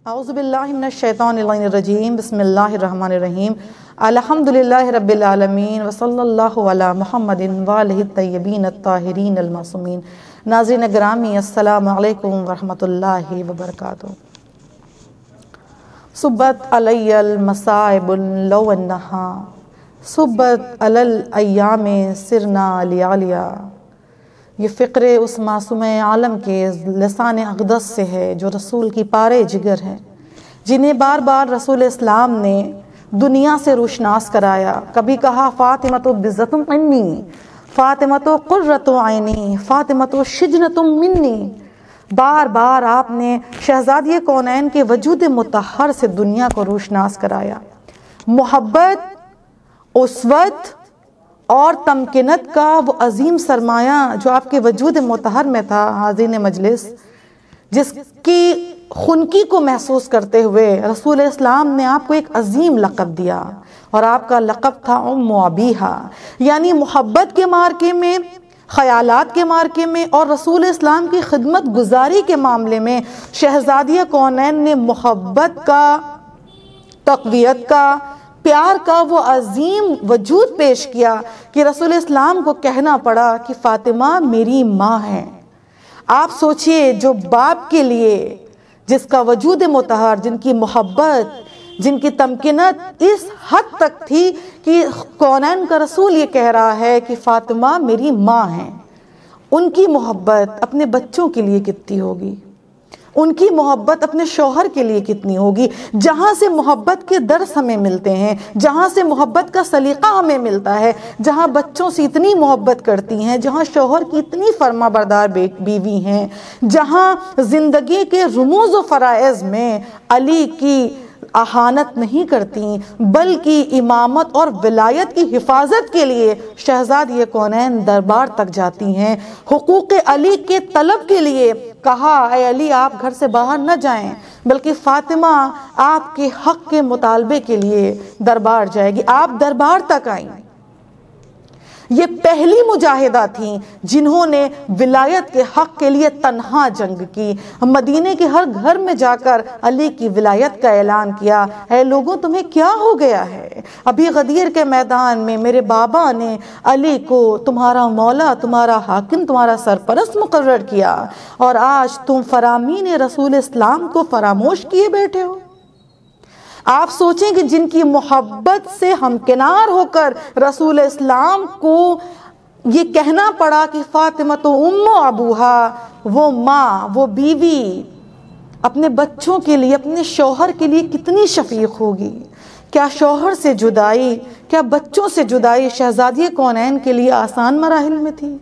اعوذ باللہ من الشیطان الرجیم بسم اللہ الرحمن الرحیم الحمدللہ رب العالمین وصلی اللہ علی محمد وآلہ الطیبین الطاہرین المعصومین۔ ناظرین گرامی السلام علیکم ورحمۃ اللہ وبرکاتہ۔ صبت علی المصائب لو انہا صبت علی الایام سرنا لیالیا۔ یہ فقرے اس معصوم عالم کے لسان اقدس سے ہے جو رسول کی پارے جگر ہے، جنہیں بار بار رسول اسلام نے دنیا سے روشناس کرایا۔ کبھی کہا فاطمۃ بزۃ عنی، فاطمۃ قرۃ عینی، فاطمۃ شجنۃ منی۔ بار بار آپ نے شہزادی کونین کے وجود مطہر سے دنیا کو روشناس کرایا۔ محبت، اسوت اور تمکنت کا وہ عظیم سرمایہ جو آپ کے وجود مطہر میں تھا، حاضرین مجلس، جس کی خنکی کو محسوس کرتے ہوئے رسول اسلام نے آپ کو ایک عظیم لقب دیا، اور آپ کا لقب تھا ام ابیہا، یعنی محبت کے مارکے میں، خیالات کے مارکے میں اور رسول اسلام کی خدمت گزاری کے معاملے میں شہزادی کونین نے محبت کا، تقویت کا، پیار کا وہ عظیم وجود پیش کیا کہ رسول اسلام کو کہنا پڑا کہ فاطمہ میری ماں ہے۔ آپ سوچئے، جو باپ کے لیے، جس کا وجود مطہر، جن کی محبت، جن کی تمکنت اس حد تک تھی کہ کونین کا رسول یہ کہہ رہا ہے کہ فاطمہ میری ماں ہے، ان کی محبت اپنے بچوں کے لیے کتنی ہوگی، ان کی محبت اپنے شوہر کے لیے کتنی ہوگی۔ جہاں سے محبت کے درس ہمیں ملتے ہیں، جہاں سے محبت کا سلیقہ ہمیں ملتا ہے، جہاں بچوں سے اتنی محبت کرتی ہیں، جہاں شوہر کی اتنی فرما بردار بیوی ہیں، جہاں زندگی کے رموز و فرائض میں علی کی اہانت نہیں کرتی، بلکہ امامت اور ولایت کی حفاظت کے لیے شہزادی کونین دربار تک جاتی ہیں۔ حقوق علی کے طلب کے لیے کہا، اے علی آپ گھر سے باہر نہ جائیں، بلکہ فاطمہ آپ کے حق کے مطالبے کے لیے دربار جائے گی، آپ دربار تک آئیں۔ یہ پہلی مجاہدہ تھیں جنہوں نے ولایت کے حق کے لیے تنہا جنگ کی، مدینے کے ہر گھر میں جا کر علی کی ولایت کا اعلان کیا۔ اے لوگوں، تمہیں کیا ہو گیا ہے؟ ابھی غدیر کے میدان میں میرے بابا نے علی کو تمہارا مولا، تمہارا حاکم، تمہارا سرپرست مقرر کیا، اور آج تم فرامین رسول اسلام کو فراموش کیے بیٹھے ہو۔ آپ سوچیں کہ جن کی محبت سے ہمکنار ہو کر رسول اسلام کو یہ کہنا پڑا کہ فاطمہ تو ام ابوہا، وہ ماں، وہ بیوی اپنے بچوں کے لیے، اپنے شوہر کے لیے کتنی شفیق ہوگی۔ کیا شوہر سے جدائی، کیا بچوں سے جدائی شہزادی کونین کے لیے آسان مراحل میں تھی؟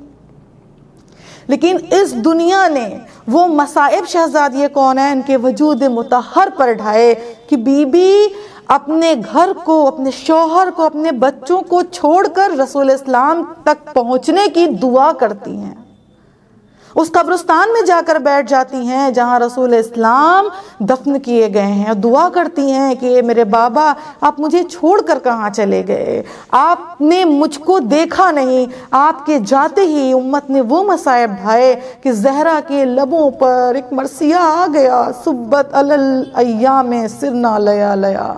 لیکن اس دنیا نے وہ مصائب شہزادی کونین کے وجود مطہر پر ڈھائے کہ بی بی اپنے گھر کو، اپنے شوہر کو، اپنے بچوں کو چھوڑ کر رسول اسلام تک پہنچنے کی دعا کرتی ہیں، اس قبرستان میں جا کر بیٹھ جاتی ہیں جہاں رسول اسلام دفن کیے گئے ہیں، اور دعا کرتی ہیں کہ اے میرے بابا، آپ مجھے چھوڑ کر کہاں چلے گئے؟ آپ نے مجھ کو دیکھا نہیں۔ آپ کے جاتے ہی امت نے وہ مصائب ڈھائے کہ زہرا کے لبوں پر ایک مرثیہ آ گیا، صبت علی الایام سرنا لیالیا۔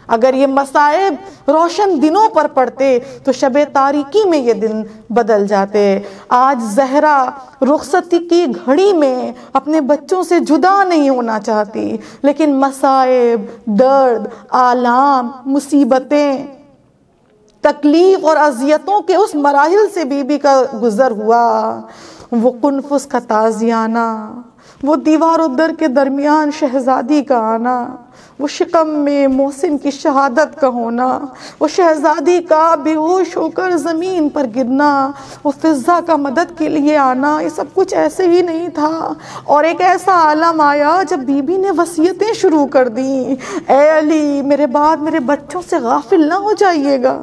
اگر یہ مصائب روشن دنوں پر پڑتے تو شب تاریکی میں یہ دن بدل جاتے۔ آج زہرا رخصتی کی گھڑی میں اپنے بچوں سے جدا نہیں ہونا چاہتی، لیکن مصائب، درد، آلام، مصیبتیں، تکلیف اور اذیتوں کے اس مراحل سے بی بی کا گزر ہوا۔ وہ قنفس کا تازیانہ، وہ دیوار و در کے درمیان شہزادی کا آنا، وہ شکم میں محسن کی شہادت کا ہونا، وہ شہزادی کا بے ہوش ہو کر زمین پر گرنا، وہ فضہ کا مدد کے لیے آنا، یہ سب کچھ ایسے ہی نہیں تھا۔ اور ایک ایسا عالم آیا جب بی بی نے وصیتیں شروع کر دیں، اے علی میرے بعد میرے بچوں سے غافل نہ ہو جائیے گا،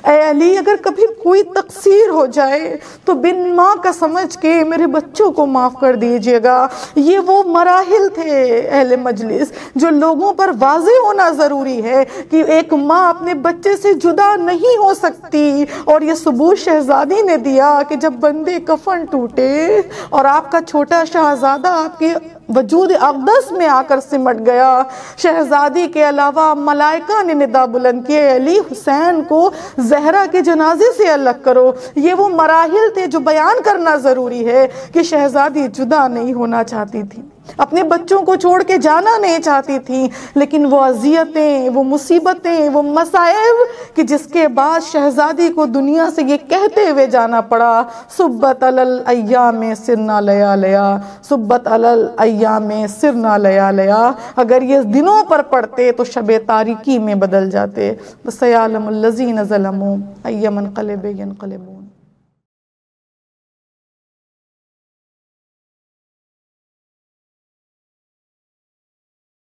اے علی اگر کبھی کوئی تقصیر ہو جائے تو بن ماں کا سمجھ کے میرے بچوں کو معاف کر دیجیے گا۔ یہ وہ مراحل تھے اہل مجلس جو لوگوں پر واضح ہونا ضروری ہے کہ ایک ماں اپنے بچے سے جدا نہیں ہو سکتی، اور یہ ثبوت شہزادی نے دیا کہ جب بندے کفن ٹوٹے اور آپ کا چھوٹا شہزادہ آپ کے وجود اقدس میں آ کر سمٹ گیا۔ شہزادی کے علاوہ ملائکہ نے ندا بلند کیے، علی حسین کو زہرا کے جنازے سے الگ کرو۔ یہ وہ مراحل تھے جو بیان کرنا ضروری ہے کہ شہزادی جدا نہیں ہونا چاہتی تھی، اپنے بچوں کو چھوڑ کے جانا نہیں چاہتی تھی، لیکن وہ اذیتیں، وہ مصیبتیں، وہ مصائب کہ جس کے بعد شہزادی کو دنیا سے یہ کہتے ہوئے جانا پڑا، صبت علی الایام سرنا لیالیا، صبت علی الایام سرنا لیالیا۔ اگر یہ دنوں پر پڑھتے تو شب تاریکی میں بدل جاتے۔ وَسَيَعْلَمُ الَّذِينَ ظَلَمُوا أَيَّ مُنْقَلِبٍ يَنْقَلِبُونَ۔